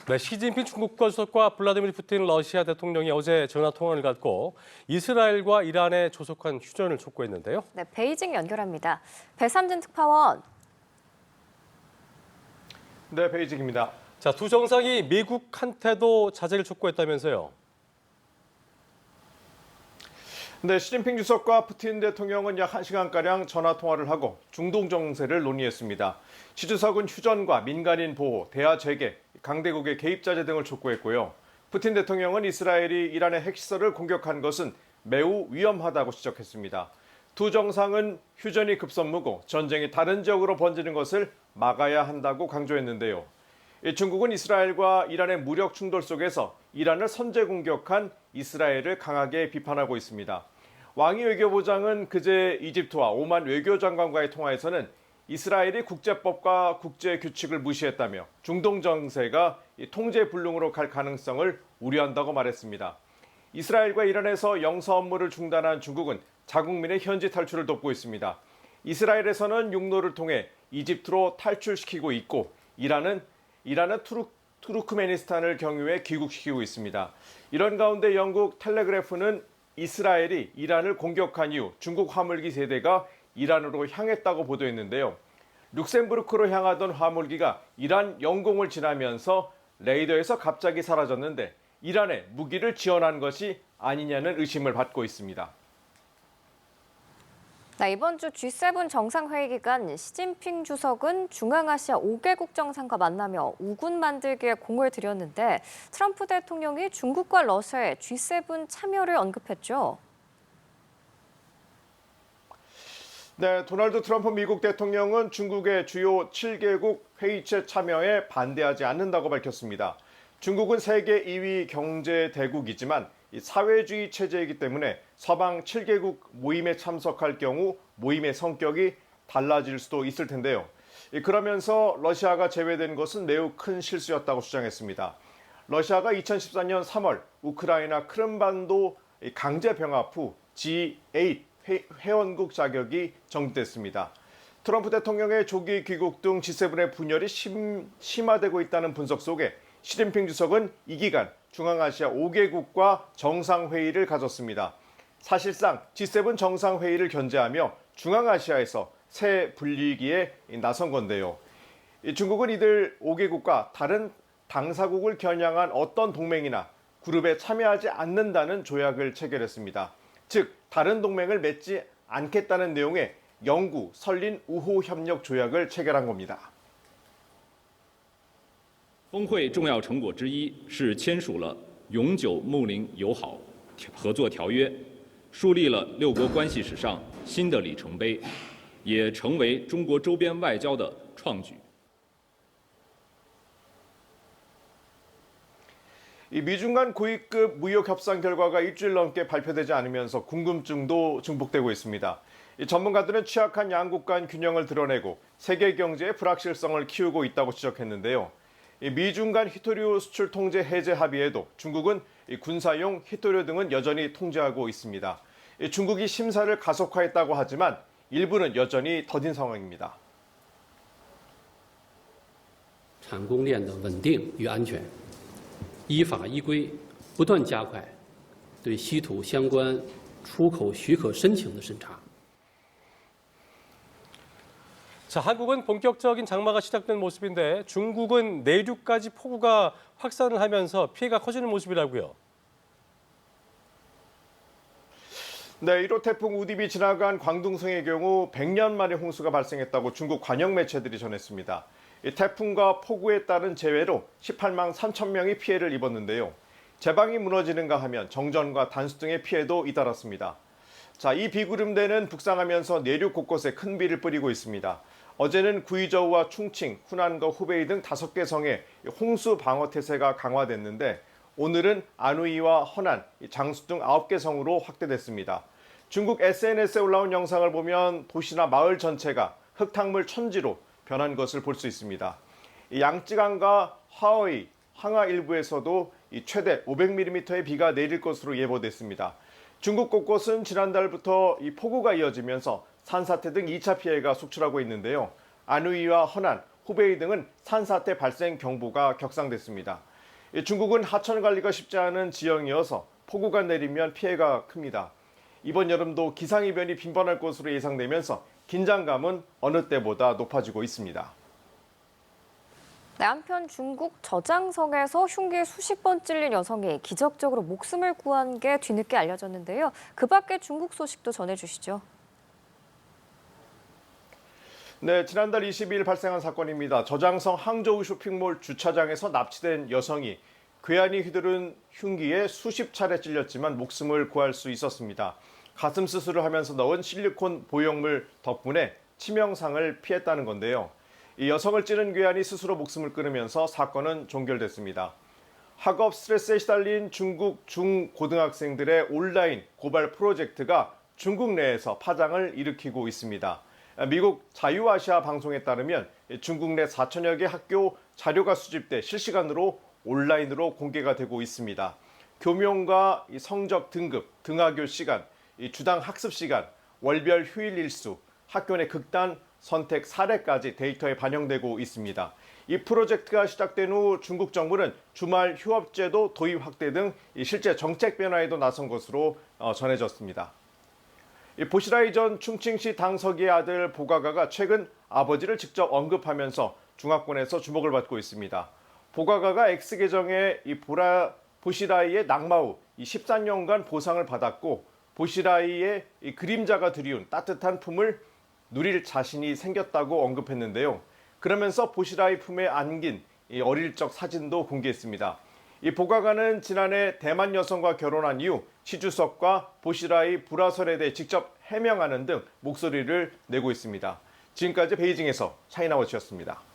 네, 시진핑 중국 국가주석과 블라디미르 푸틴 러시아 대통령이 어제 전화 통화를 갖고 이스라엘과 이란의 조속한 휴전을 촉구했는데요. 네, 베이징 연결합니다. 배삼진 특파원. 네, 베이징입니다. 자, 두 정상이 미국한테도 자제를 촉구했다면서요. 네, 시진핑 주석과 푸틴 대통령은 약 1시간가량 전화 통화를 하고 중동 정세를 논의했습니다. 시 주석은 휴전과 민간인 보호, 대화 재개, 강대국의 개입 자제 등을 촉구했고요. 푸틴 대통령은 이스라엘이 이란의 핵시설을 공격한 것은 매우 위험하다고 지적했습니다. 두 정상은 휴전이 급선무고 전쟁이 다른 지역으로 번지는 것을 막아야 한다고 강조했는데요. 중국은 이스라엘과 이란의 무력 충돌 속에서 이란을 선제 공격한 이스라엘을 강하게 비판하고 있습니다. 왕이 외교부장은 그제 이집트와 오만 외교장관과의 통화에서는 이스라엘이 국제법과 국제규칙을 무시했다며 중동 정세가 통제불능으로 갈 가능성을 우려한다고 말했습니다. 이스라엘과 이란에서 영사 업무를 중단한 중국은 자국민의 현지 탈출을 돕고 있습니다. 이스라엘에서는 육로를 통해 이집트로 탈출시키고 있고 이란은 투르크메니스탄을 경유해 귀국시키고 있습니다. 이런 가운데 영국 텔레그래프는 이스라엘이 이란을 공격한 이후 중국 화물기 세대가 이란으로 향했다고 보도했는데요. 룩셈부르크로 향하던 화물기가 이란 영공을 지나면서 레이더에서 갑자기 사라졌는데 이란에 무기를 지원한 것이 아니냐는 의심을 받고 있습니다. 네, 이번 주 G7 정상회의 기간 시진핑 주석은 중앙아시아 5개국 정상과 만나며 우군 만들기에 공을 들였는데 트럼프 대통령이 중국과 러시아의 G7 참여를 언급했죠. 네, 도널드 트럼프 미국 대통령은 중국의 주요 7개국 회의체 참여에 반대하지 않는다고 밝혔습니다. 중국은 세계 2위 경제 대국이지만 사회주의 체제이기 때문에 서방 7개국 모임에 참석할 경우 모임의 성격이 달라질 수도 있을 텐데요. 그러면서 러시아가 제외된 것은 매우 큰 실수였다고 주장했습니다. 러시아가 2014년 3월 우크라이나 크림반도 강제 병합 후 G8 회원국 자격이 정지됐습니다. 트럼프 대통령의 조기 귀국 등 G7의 분열이 심화되고 있다는 분석 속에 시진핑 주석은 이 기간 중앙아시아 5개국과 정상회의를 가졌습니다. 사실상 G7 정상회의를 견제하며 중앙아시아에서 새 분리기에 나선 건데요. 중국은 이들 5개국과 다른 당사국을 겨냥한 어떤 동맹이나 그룹에 참여하지 않는다는 조약을 체결했습니다. 즉, 다른 동맹을 맺지 않겠다는 내용의 영구 설린 우호 협력 조약을 체결한 겁니다. 峰会重要成果之一是签署了永久睦邻友好合作条约，树立了六国关系史上新的里程碑，也成为中国周边外交的创举。 이 미중 간 고위급 무역 협상 결과가 일주일 넘게 발표되지 않으면서 궁금증도 증폭되고 있습니다. 전문가들은 취약한 양국 간 균형을 드러내고 세계 경제의 불확실성을 키우고 있다고 지적했는데요. 미중 간 히토류 수출 통제 해제 합의에도 중국은 군사용 히토류 등은 여전히 통제하고 있습니다. 중국이 심사를 가속화했다고 하지만 일부는 여전히 더딘 상황입니다. 产供链的稳定与安全，依法依规不断加快对稀土相关出口许可申请的审查。 자, 한국은 본격적인 장마가 시작된 모습인데 중국은 내륙까지 폭우가 확산을 하면서 피해가 커지는 모습이라고요. 네, 1호 태풍 우디비 지나간 광둥성의 경우 100년 만에 홍수가 발생했다고 중국 관영 매체들이 전했습니다. 이 태풍과 폭우에 따른 재해로 18만 3천 명이 피해를 입었는데요. 제방이 무너지는가 하면 정전과 단수 등의 피해도 잇따랐습니다. 자, 이 비구름대는 북상하면서 내륙 곳곳에 큰 비를 뿌리고 있습니다. 어제는 구이저우와 충칭, 후난과 후베이 등 5개 성에 홍수 방어 태세가 강화됐는데 오늘은 안후이와 허난, 장수 등 9개 성으로 확대됐습니다. 중국 SNS에 올라온 영상을 보면 도시나 마을 전체가 흙탕물 천지로 변한 것을 볼 수 있습니다. 양쯔강과 하어이, 항하 일부에서도 최대 500mm의 비가 내릴 것으로 예보됐습니다. 중국 곳곳은 지난달부터 이 폭우가 이어지면서 산사태 등 2차 피해가 속출하고 있는데요. 안후이와 허난, 후베이 등은 산사태 발생 경보가 격상됐습니다. 중국은 하천 관리가 쉽지 않은 지형이어서 폭우가 내리면 피해가 큽니다. 이번 여름도 기상이변이 빈번할 것으로 예상되면서 긴장감은 어느 때보다 높아지고 있습니다. 네, 한편 중국 저장성에서 흉기에 수십 번 찔린 여성이 기적적으로 목숨을 구한 게 뒤늦게 알려졌는데요. 그 밖에 중국 소식도 전해주시죠. 네, 지난달 22일 발생한 사건입니다. 저장성 항저우 쇼핑몰 주차장에서 납치된 여성이 괴한이 휘두른 흉기에 수십 차례 찔렸지만 목숨을 구할 수 있었습니다. 가슴 수술을 하면서 넣은 실리콘 보형물 덕분에 치명상을 피했다는 건데요. 이 여성을 찌른 괴한이 스스로 목숨을 끊으면서 사건은 종결됐습니다. 학업 스트레스에 시달린 중국 중고등학생들의 온라인 고발 프로젝트가 중국 내에서 파장을 일으키고 있습니다. 미국 자유아시아 방송에 따르면 중국 내 4천여 개 학교 자료가 수집돼 실시간으로 온라인으로 공개가 되고 있습니다. 교명과 성적 등급, 등하교 시간, 주당 학습 시간, 월별 휴일 일수, 학교 내 극단 선택 사례까지 데이터에 반영되고 있습니다. 이 프로젝트가 시작된 후 중국 정부는 주말 휴업제도 도입 확대 등 실제 정책 변화에도 나선 것으로 전해졌습니다. 보시라이 전 충칭시 당서기의 아들 보가가가 최근 아버지를 직접 언급하면서 중화권에서 주목을 받고 있습니다. 보가가가 X계정에 보시라이의 낙마 후 14년간 보상을 받았고 보시라이의 그림자가 드리운 따뜻한 품을 누릴 자신이 생겼다고 언급했는데요. 그러면서 보시라이 품에 안긴 어릴 적 사진도 공개했습니다. 이 보가가는 지난해 대만 여성과 결혼한 이후 시주석과 보시라이 불화설에 대해 직접 해명하는 등 목소리를 내고 있습니다. 지금까지 베이징에서 차이나워치였습니다.